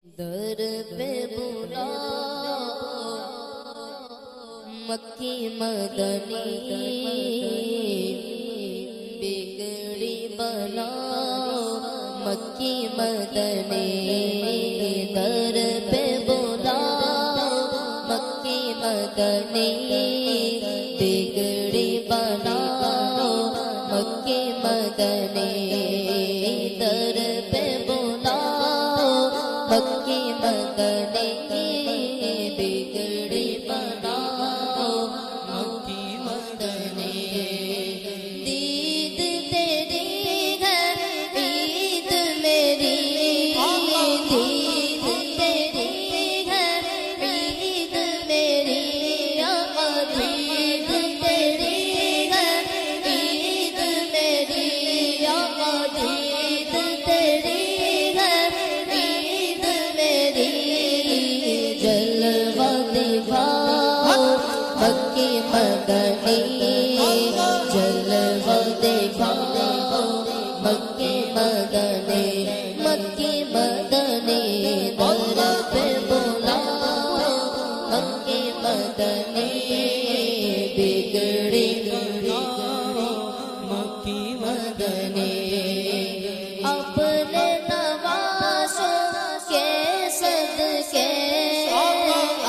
در پہ بلا مکی مدنی بگڑی بنا مکی مدنی در پہ بلا مکی مدنی بگڑی بنا مکی مدنی در پہ بلا مکی مدنی بگڑی بنا مکی مدنی دید تیری ہے عید میری دید تیری ہے عید میری آقا دید تیری ہے عید میری آقا دید تیری ہے عید میری جلوہ دکھاؤ مکی مدنی جلوہ دکھاؤ مکی مدنی مکی مدنی در پہ بلاؤ مکی مدنی بگڑی مکی مدنی اپنے نوازوں کے صدقے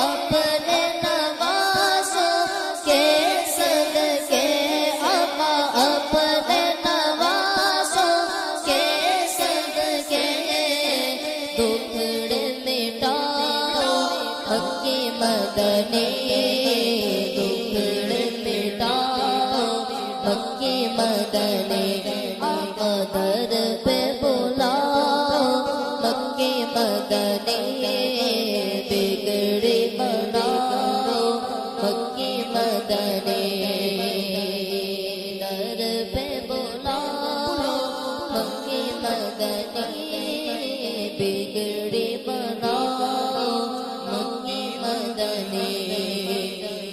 اپنے نوازوں کے صدقے آقا اپنے نوازوں کے صدقے دکھڑے مٹاؤ مکی مدنی دکھڑے مٹاؤ مکی مدنی آقا در پہ بلاؤ مکی مدنی بگڑی بناؤ مکی مدنی در پہ بلاؤ مکی مدنی بگڑی بناؤ مکی مدنی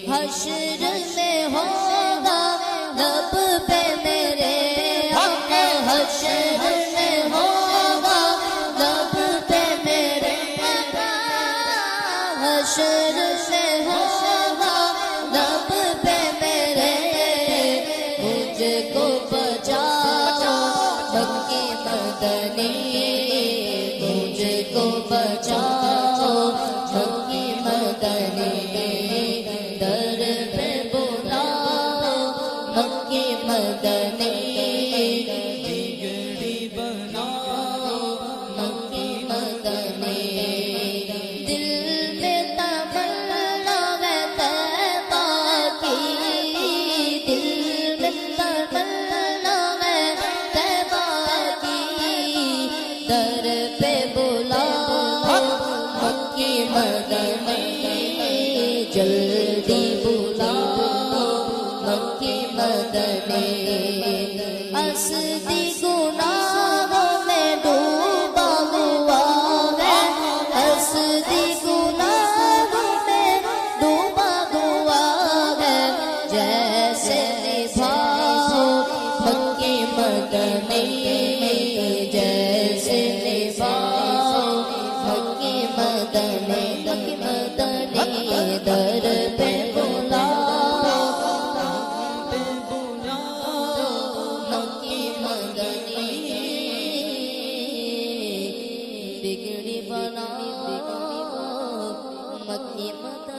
حشر میں ہوگا لب پہ میرے آقا حشر میں ہوگا لب پہ میرے آقا حشر میں ہوگا لب پہ میرے مجھ کو بچاؤ مکی مدنی مجھ کو بچاؤ مکی مدنی در پہ بلاؤ مکی مدنی بگڑی بناؤ مکی مدنی دل میں تمنا ہے طیبہ کی دل میں تمنا ہے طیبہ کی در پہ بلاؤ مکی مدنی جلدی بلاؤ مکی مدنی اسدی گناہوں میں ڈوبا ہوا ہے اسدی گناہوں میں ڈوبا ہوا ہے جیسے نبھاؤ مکی مدنی جیسے نبھاؤ مکی مدنی مکی مدنی در پہ بلاؤ مکی مدنی بگڑی بناؤ مکی مدنی